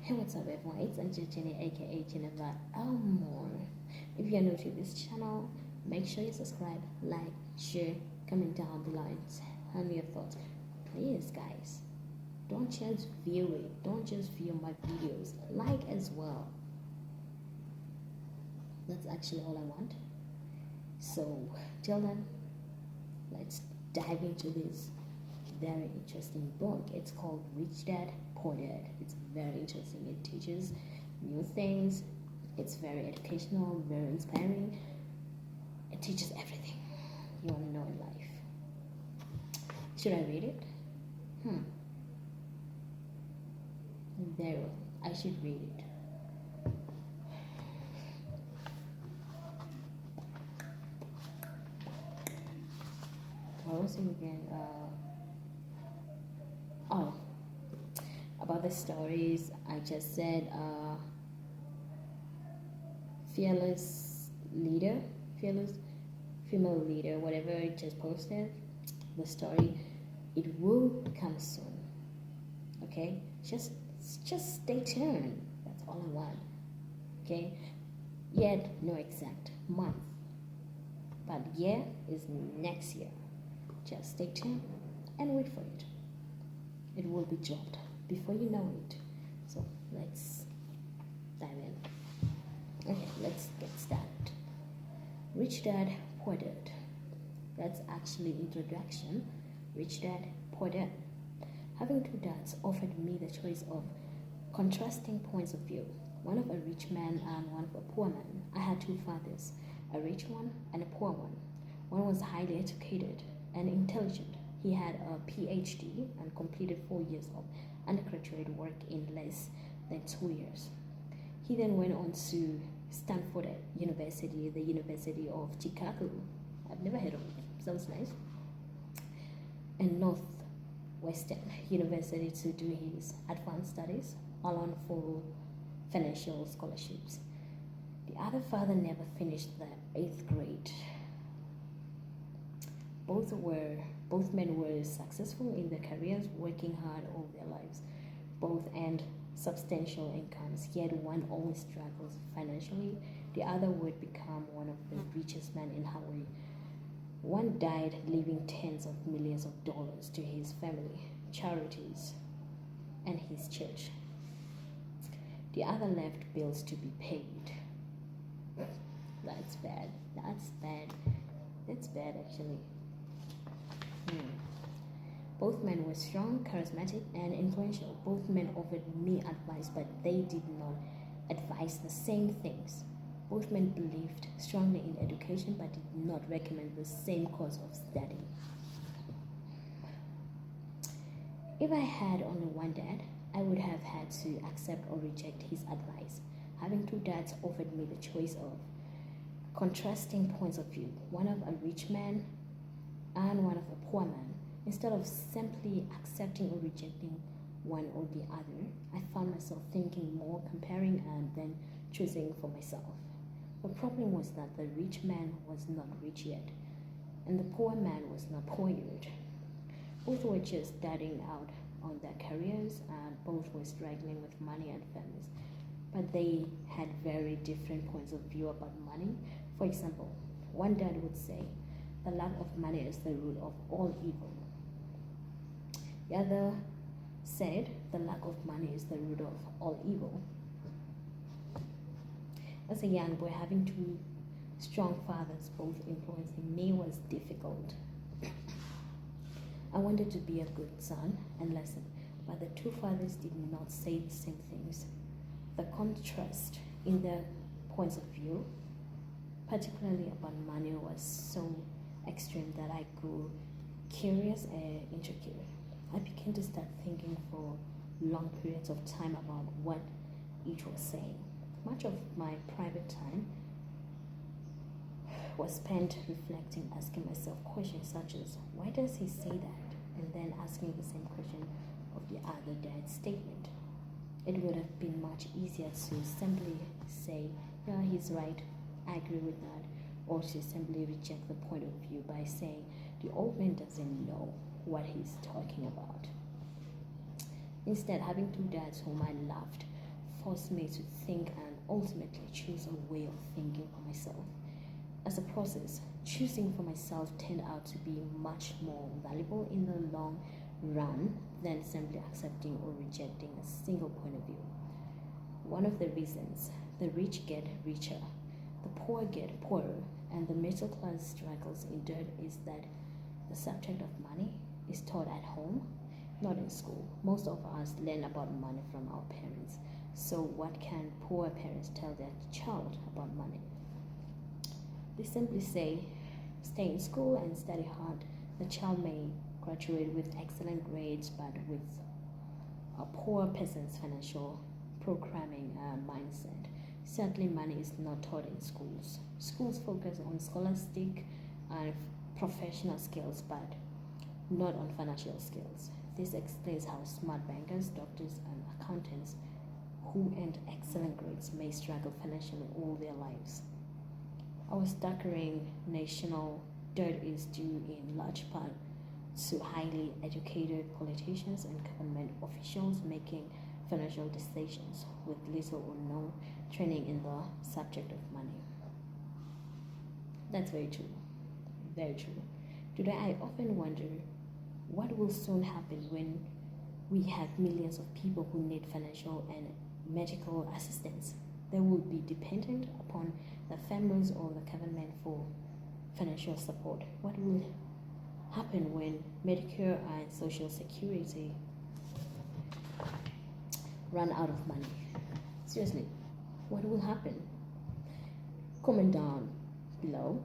Hey, what's up, everyone? It's Angel Jenny, aka Geneva Elmore. If you're new to this channel, make sure you subscribe, like, share, comment down below, and tell me your thoughts. Please, guys, don't just view it, don't just view my videos, like as well. That's actually all I want. So, till then, let's dive into this very interesting book. It's called Rich Dad Poor Dad. It's very interesting. It teaches new things. It's very educational, very inspiring. It teaches everything you want to know in life. Should I read it? Very well. I should read it. What was it again? About the stories I just said. Fearless female leader, whatever I just posted. The story, it will come soon. Okay, just stay tuned. That's all I want. Okay, yet no exact month, but year is next year. Just stay tuned and wait for it. It will be dropped before you know it. So let's dive in. Okay, let's get started. Rich Dad, Poor Dad. That's actually introduction. Rich Dad, Poor Dad. Having two dads offered me the choice of contrasting points of view. One of a rich man and one of a poor man. I had two fathers, a rich one and a poor one. One was highly educated and intelligent. He had a PhD and completed 4 years of undergraduate work in less than 2 years. He then went on to Stanford University, the University of Chicago. I've never heard of it. Sounds nice. And Northwestern University to do his advanced studies, all on full financial scholarships. The other father never finished the 8th grade. Both men were successful in their careers, working hard all their lives. Both earned substantial incomes, yet one always struggles financially. The other would become one of the richest men in Hawaii. One died leaving tens of millions of dollars to his family, charities, and his church. The other left bills to be paid. That's bad. That's bad actually. Both men were strong, charismatic, and influential. Both men offered me advice, but they did not advise the same things. Both men believed strongly in education, but did not recommend the same course of study. If I had only one dad, I would have had to accept or reject his advice. Having two dads offered me the choice of contrasting points of view, one of a rich man and one of a poor man. Instead of simply accepting or rejecting one or the other, I found myself thinking more, comparing, and then choosing for myself. The problem was that the rich man was not rich yet, and the poor man was not poor yet. Both were just starting out on their careers, and both were struggling with money and families. But they had very different points of view about money. For example, one dad would say, the lack of money is the root of all evil. The other said, the lack of money is the root of all evil. As a young boy, having two strong fathers both influencing me was difficult. I wanted to be a good son and lesson, but the two fathers did not say the same things. The contrast in their points of view, particularly about money, was so extreme that I grew curious and insecure. I began to start thinking for long periods of time about what each was saying. Much of my private time was spent reflecting, asking myself questions such as, why does he say that? And then asking the same question of the other dad's statement. It would have been much easier to simply say, yeah, he's right, I agree with that, or to simply reject the point of view by saying, the old man doesn't know what he's talking about. Instead, having two dads whom I loved forced me to think and ultimately choose a way of thinking for myself. As a process, choosing for myself turned out to be much more valuable in the long run than simply accepting or rejecting a single point of view. One of the reasons the rich get richer, the poor get poorer, and the middle class struggles in dirt is that the subject of money is taught at home, not in school. Most of us learn about money from our parents. So, what can poor parents tell their child about money? They simply say, stay in school and study hard. The child may graduate with excellent grades, but with a poor person's financial programming mindset. Certainly, money is not taught in schools. Schools focus on scholastic and professional skills, but not on financial skills. This explains how smart bankers, doctors, and accountants who earned excellent grades may struggle financially all their lives. Our staggering national dirt is due in large part to highly educated politicians and government officials making financial decisions with little or no training in the subject of money. That's very true. Very true. Today, I often wonder what will soon happen when we have millions of people who need financial and medical assistance. They will be dependent upon the families or the government for financial support. What will happen when Medicare and Social Security run out of money? Seriously, what will happen? Comment down below.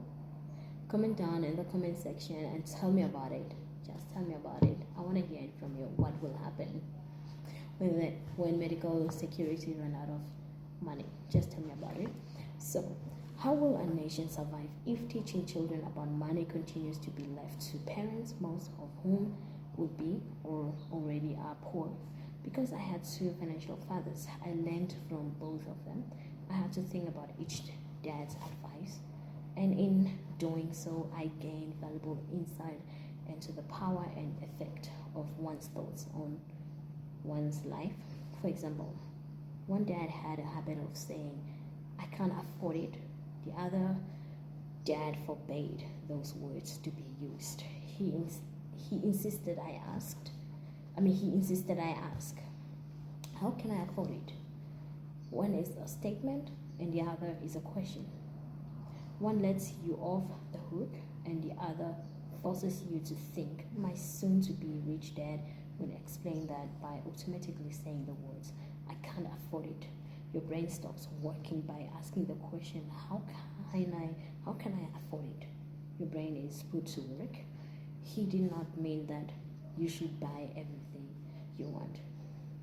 Comment down in the comment section and tell me about it. Just tell me about it. I want to hear it from you. What will happen when medical security run out of money? Just tell me about it. So, how will a nation survive if teaching children about money continues to be left to parents, most of whom would be or already are poor? Because I had two financial fathers, I learned from both of them. I had to think about each dad's advice, and in doing so, I gained valuable insight into the power and effect of one's thoughts on one's life. For example, one dad had a habit of saying, I can't afford it. The other dad forbade those words to be used. He insisted I asked. He insisted I ask, how can I afford it? One is a statement and the other is a question. One lets you off the hook and the other forces you to think. My soon-to-be rich dad would explain that by automatically saying the words, I can't afford it. Your brain stops working by asking the question, how can I afford it? Your brain is put to work. He did not mean that you should buy everything you want.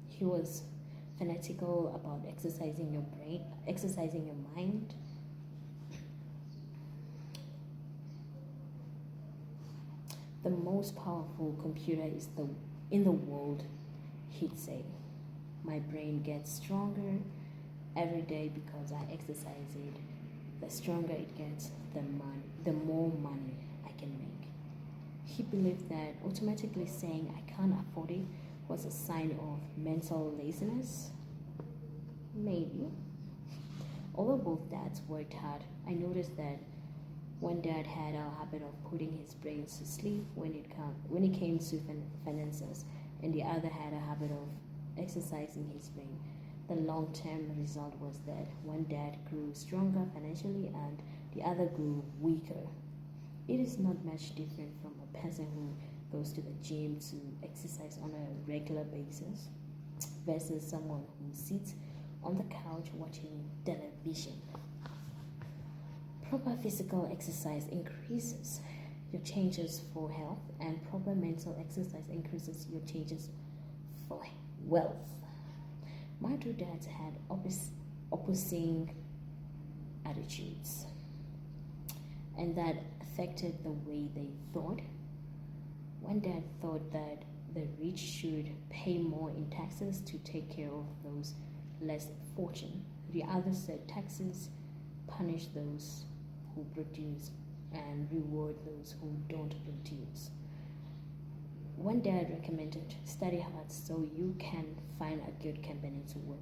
He was fanatical about exercising your brain, exercising your mind. The most powerful computer in the world, he'd say. My brain gets stronger every day because I exercise it. The stronger it gets, the more money I can make. He believed that automatically saying I can't afford it was a sign of mental laziness. Maybe. Although both dads worked hard, I noticed that one dad had a habit of putting his brains to sleep when it came to finances, and the other had a habit of exercising his brain. The long-term result was that one dad grew stronger financially and the other grew weaker. It is not much different from a person who goes to the gym to exercise on a regular basis versus someone who sits on the couch watching television. Proper physical exercise increases your chances for health, and proper mental exercise increases your chances for wealth. My two dads had opposing attitudes, and that affected the way they thought. One dad thought that the rich should pay more in taxes to take care of those less fortunate. The other said taxes punish those who produce and reward those who don't produce. One dad recommended study hard so you can find a good company to work